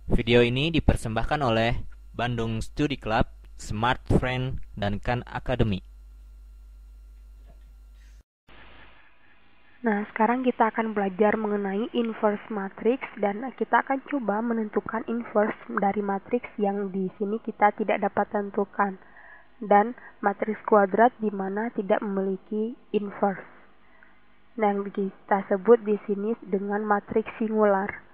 Video ini dipersembahkan oleh Bandung Study Club, Smart Friend, dan Khan Academy. Nah, sekarang kita akan belajar mengenai inverse matrix dan kita akan coba menentukan inverse dari matriks yang di sini kita tidak dapat tentukan dan matriks kuadrat di mana tidak memiliki inverse. Nah, yang kita sebut di sini dengan matriks singular.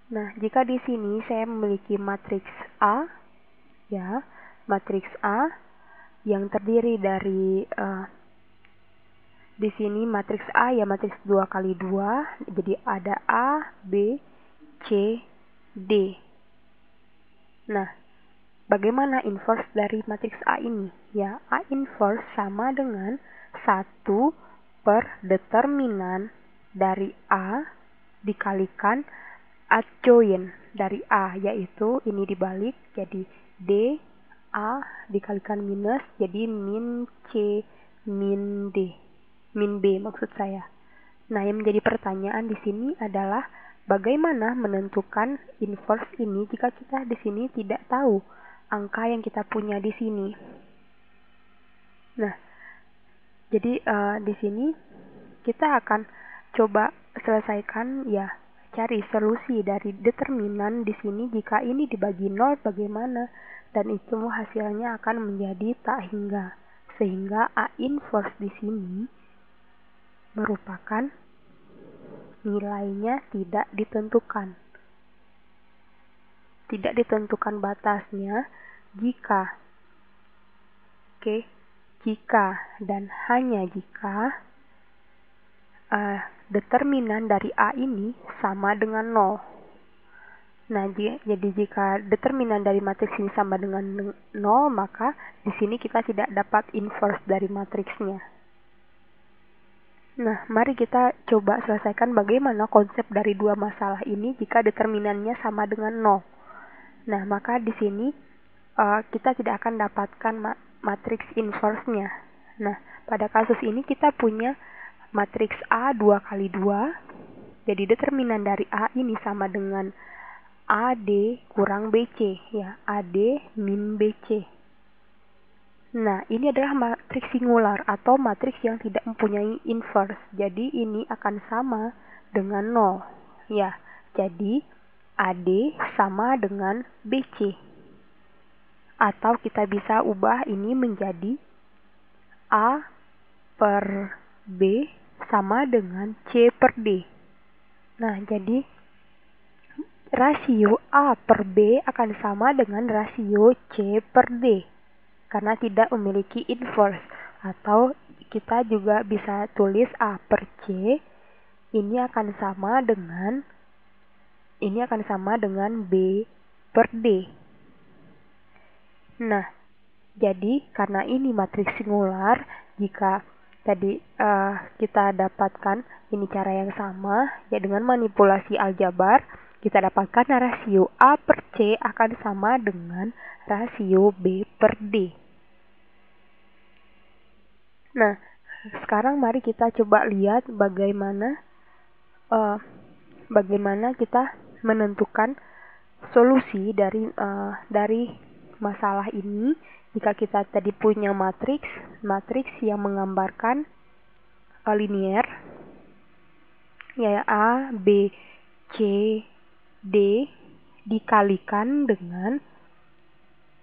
Nah, jika di sini saya memiliki matriks A, ya, matriks A yang terdiri dari di sini matriks A ya matriks 2 kali 2, jadi ada A, B, C, D. Nah, bagaimana inverse dari matriks A ini? Ya, A inverse sama dengan 1 per determinan dari A dikalikan adjoint dari A, yaitu ini dibalik, jadi D, A dikalikan minus, jadi min C, min D. Min B maksud saya. Nah, yang menjadi pertanyaan di sini adalah bagaimana menentukan inverse ini jika kita di sini tidak tahu angka yang kita punya di sini. Nah, jadi di sini kita akan coba selesaikan ya, cari solusi dari determinan di sini jika ini dibagi 0 bagaimana, dan itu hasilnya akan menjadi tak hingga. Sehingga A inverse di sini merupakan nilainya tidak ditentukan. Tidak ditentukan batasnya jika jika dan hanya jika determinan dari A ini sama dengan 0. Nah, jadi jika determinan dari matriks ini sama dengan 0, maka di sini kita tidak dapat inverse dari matriksnya. Nah, mari kita coba selesaikan bagaimana konsep dari dua masalah ini jika determinannya sama dengan 0. Nah, maka di sini kita tidak akan dapatkan matriks inverse-nya. Nah, pada kasus ini kita punya matriks A 2 kali 2. Jadi determinan dari A ini sama dengan AD kurang BC, ya, AD min BC. Nah, ini adalah matriks singular atau matriks yang tidak mempunyai inverse. Jadi ini akan sama dengan 0. Ya, jadi AD sama dengan BC. Atau kita bisa ubah ini menjadi A per B sama dengan C per D. Nah, jadi rasio A per B akan sama dengan rasio C per D. Karena tidak memiliki inverse, atau kita juga bisa tulis A per C ini akan sama dengan B per D. Nah, jadi karena ini matriks singular, jika tadi kita dapatkan ini cara yang sama, ya dengan manipulasi aljabar kita dapatkan rasio A per C akan sama dengan rasio B per D. Nah, sekarang mari kita coba lihat bagaimana kita menentukan solusi dari masalah ini. Jika kita tadi punya matriks yang menggambarkan linier, ya A, B, C, D dikalikan dengan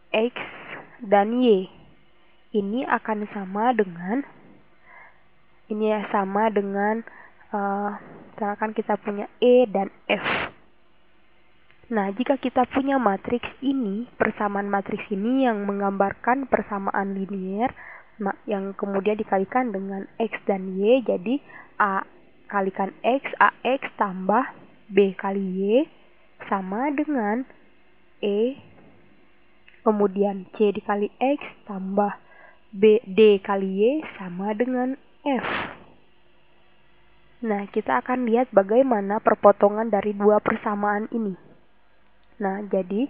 X dan Y. Ini akan sama dengan misalkan kita punya E dan F. Nah, jika kita punya matriks ini, persamaan matriks ini yang menggambarkan persamaan linier yang kemudian dikalikan dengan X dan Y, jadi A kalikan X, AX tambah B kali Y sama dengan E, kemudian C dikali X tambah D kali Y sama dengan F. Nah, kita akan lihat bagaimana perpotongan dari dua persamaan ini. Nah, jadi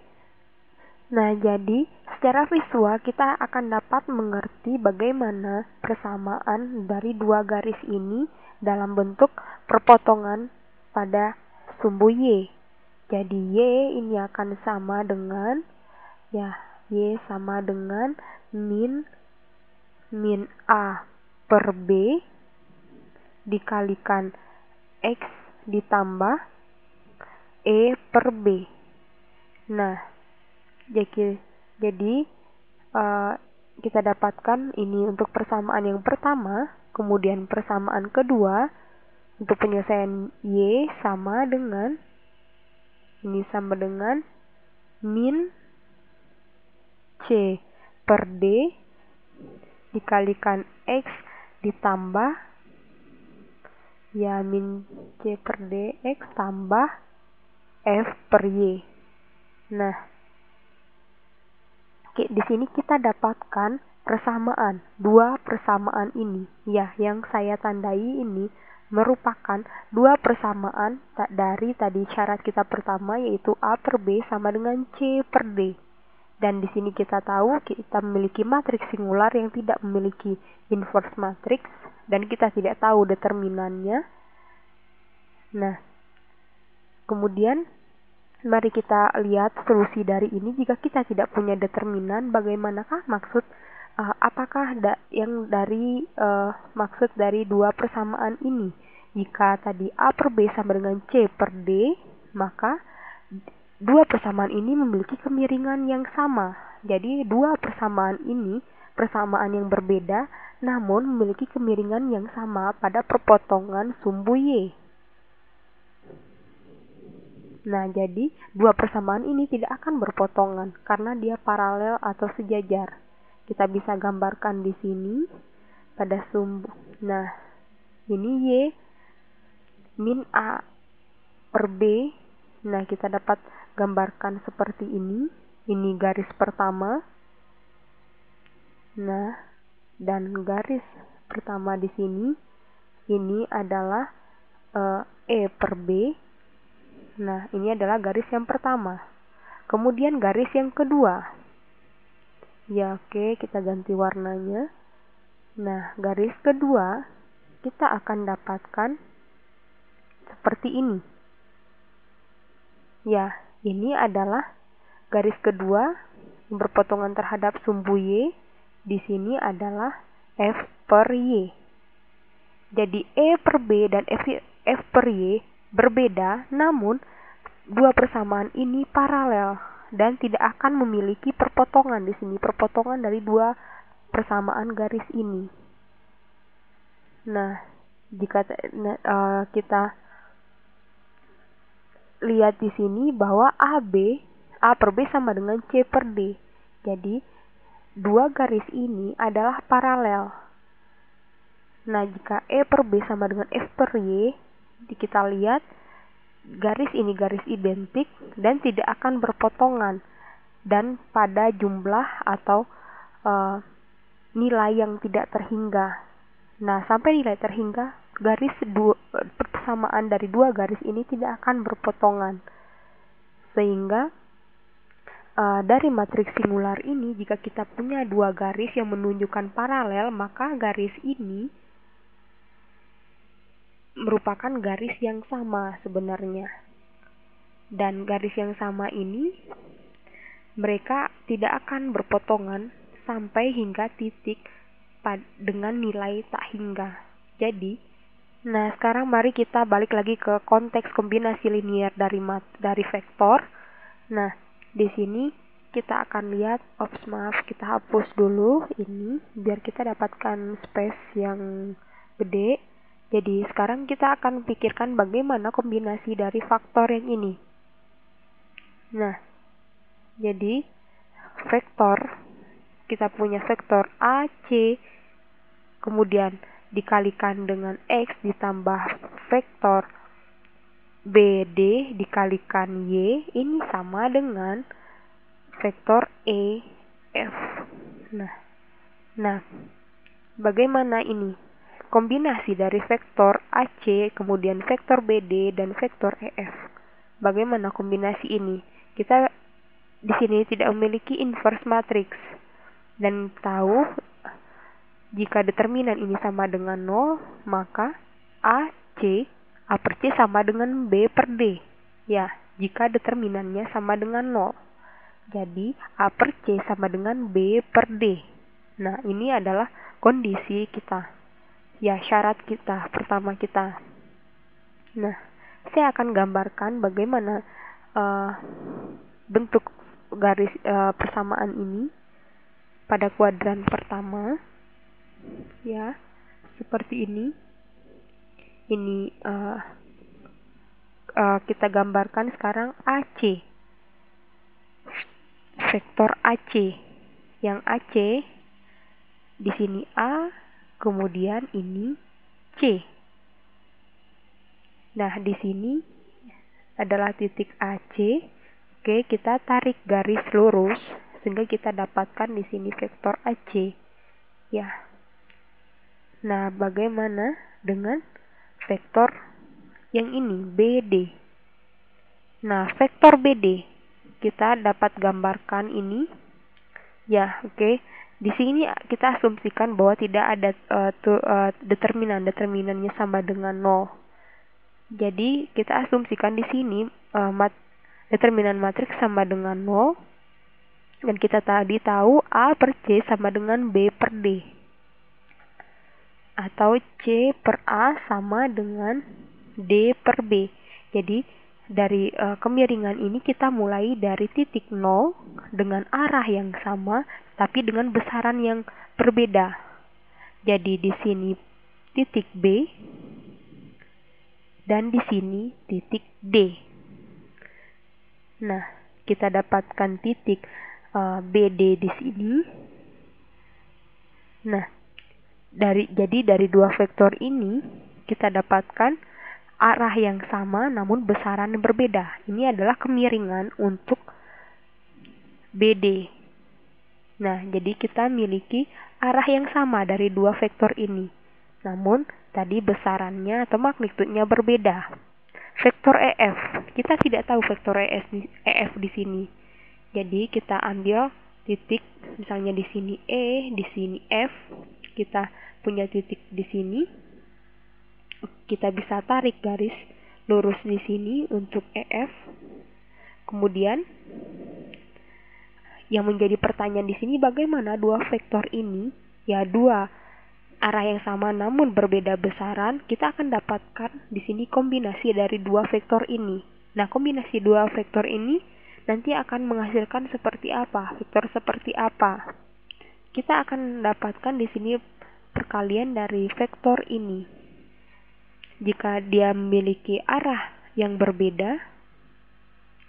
secara visual kita akan dapat mengerti bagaimana persamaan dari dua garis ini dalam bentuk perpotongan pada sumbu Y. Jadi Y ini akan sama dengan, ya, Y sama dengan min A per B dikalikan X ditambah E per B. Nah, jadi kita dapatkan ini untuk persamaan yang pertama, kemudian persamaan kedua untuk penyelesaian Y sama dengan min C per D dikalikan X ditambah, ya, min C per D X tambah F per Y. Nah, di sini kita dapatkan persamaan, dua persamaan ini, ya, yang saya tandai ini merupakan dua persamaan dari tadi syarat kita pertama, yaitu A per B sama dengan C per D. Dan di sini kita tahu kita memiliki matriks singular yang tidak memiliki inverse matrix dan kita tidak tahu determinannya. Nah, kemudian mari kita lihat solusi dari ini. Jika kita tidak punya determinan, bagaimanakah maksud maksud dari dua persamaan ini? Jika tadi A per B sama dengan C per D, maka dua persamaan ini memiliki kemiringan yang sama. Jadi dua persamaan ini persamaan yang berbeda namun memiliki kemiringan yang sama pada perpotongan sumbu Y. Nah, jadi dua persamaan ini tidak akan berpotongan karena dia paralel atau sejajar. Kita bisa gambarkan di sini pada sumbu. Nah, ini Y min A per B. Nah, kita dapat gambarkan seperti ini. Ini garis pertama. Nah, dan garis pertama di sini ini adalah E per B. Nah, ini adalah garis yang pertama. Kemudian garis yang kedua. Ya, oke, kita ganti warnanya. Nah, garis kedua kita akan dapatkan seperti ini. Ya, ini adalah garis kedua yang berpotongan terhadap sumbu Y. Di sini adalah F per Y. Jadi E per B dan F per Y berbeda, namun dua persamaan ini paralel dan tidak akan memiliki perpotongan di sini, perpotongan dari dua persamaan garis ini. Nah, jika kita lihat di sini bahwa A per B sama dengan C per D. Jadi, dua garis ini adalah paralel. Nah, jika E per B sama dengan F per Y, kita lihat garis ini garis identik dan tidak akan berpotongan dan pada jumlah atau nilai yang tidak terhingga. Nah, sampai nilai terhingga, persamaan dari dua garis ini tidak akan berpotongan. Sehingga dari matriks singular ini, jika kita punya dua garis yang menunjukkan paralel, maka garis ini merupakan garis yang sama sebenarnya. Dan garis yang sama ini mereka tidak akan berpotongan sampai hingga titik dengan nilai tak hingga. Jadi, nah, sekarang mari kita balik lagi ke konteks kombinasi linier dari vektor. Nah, di sini kita akan lihat, kita hapus dulu ini biar kita dapatkan space yang gede. Jadi, sekarang kita akan pikirkan bagaimana kombinasi dari faktor yang ini. Nah, jadi vektor, kita punya vektor A, C, kemudian dikalikan dengan X ditambah vektor B, D dikalikan Y, ini sama dengan vektor E, F. Nah, bagaimana ini? Kombinasi dari vektor AC, kemudian vektor BD, dan vektor EF. Bagaimana kombinasi ini? Kita di sini tidak memiliki inverse matrix. Dan tahu, jika determinan ini sama dengan 0, maka A per C sama dengan B per D. Ya, jika determinannya sama dengan 0. Jadi A per C sama dengan B per D. Nah, ini adalah kondisi kita. Ya, syarat kita, pertama kita. Nah, saya akan gambarkan bagaimana bentuk garis persamaan ini pada kuadran pertama. Ya, seperti ini. Ini kita gambarkan sekarang AC. Vektor AC. Yang AC di sini A, kemudian ini C. Nah, di sini adalah titik AC. Oke, kita tarik garis lurus sehingga kita dapatkan di sini vektor AC. Ya. Nah, bagaimana dengan vektor yang ini, BD? Nah, vektor BD kita dapat gambarkan ini. Ya, oke. Di sini kita asumsikan bahwa tidak ada determinannya sama dengan 0. Jadi kita asumsikan di sini determinan matriks sama dengan 0, dan kita tadi tahu A per C sama dengan B per D, atau C per A sama dengan D per B. Jadi dari kemiringan ini kita mulai dari titik 0 dengan arah yang sama tapi dengan besaran yang berbeda. Jadi di sini titik B dan di sini titik D. Nah, kita dapatkan titik BD di sini. Nah, jadi dari dua vektor ini kita dapatkan arah yang sama namun besaran yang berbeda. Ini adalah kemiringan untuk BD. Nah, jadi kita miliki arah yang sama dari dua vektor ini. Namun tadi besarannya atau magnitudnya berbeda. Vektor EF, kita tidak tahu vektor EF di sini. Jadi kita ambil titik, misalnya di sini E, di sini F. Kita punya titik di sini. Kita bisa tarik garis lurus di sini untuk EF. Kemudian yang menjadi pertanyaan di sini, bagaimana dua vektor ini, ya dua arah yang sama namun berbeda besaran, kita akan dapatkan di sini kombinasi dari dua vektor ini. Nah, kombinasi dua vektor ini nanti akan menghasilkan seperti apa? Vektor seperti apa? Kita akan dapatkan di sini perkalian dari vektor ini. Jika dia memiliki arah yang berbeda,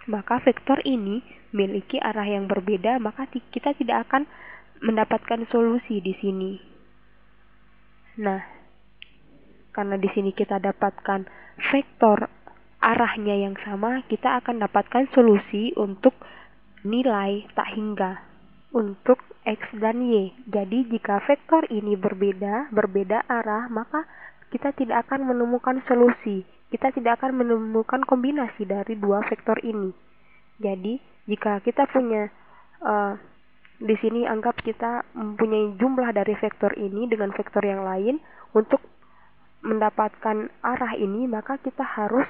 maka vektor ini memiliki arah yang berbeda, maka kita tidak akan mendapatkan solusi di sini. Nah, karena di sini kita dapatkan vektor arahnya yang sama, kita akan dapatkan solusi untuk nilai tak hingga untuk X dan Y. Jadi jika vektor ini berbeda arah, maka kita tidak akan menemukan solusi. Kita tidak akan menemukan kombinasi dari dua vektor ini. Jadi jika kita punya di sini anggap kita mempunyai jumlah dari vektor ini dengan vektor yang lain, untuk mendapatkan arah ini maka kita harus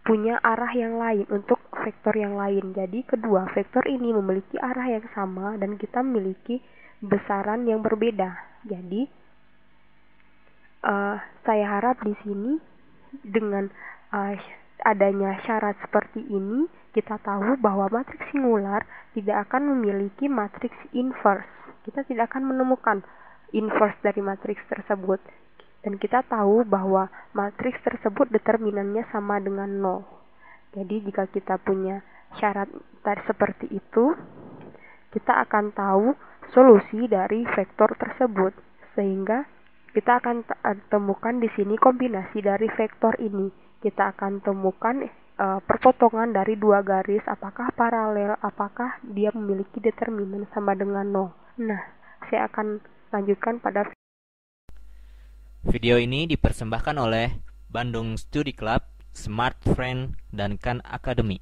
punya arah yang lain untuk vektor yang lain. Jadi kedua vektor ini memiliki arah yang sama dan kita memiliki besaran yang berbeda. Jadi saya harap di sini dengan adanya syarat seperti ini, kita tahu bahwa matriks singular tidak akan memiliki matriks inverse. Kita tidak akan menemukan inverse dari matriks tersebut. Dan kita tahu bahwa matriks tersebut determinannya sama dengan 0. Jadi jika kita punya syarat seperti itu, kita akan tahu solusi dari vektor tersebut. Sehingga kita akan temukan di sini kombinasi dari vektor ini. Kita akan temukan perpotongan dari dua garis, apakah paralel, apakah dia memiliki determinan sama dengan 0. Nah, saya akan lanjutkan pada video ini dipersembahkan oleh Bandung Study Club, Smart Friend, dan Khan Academy.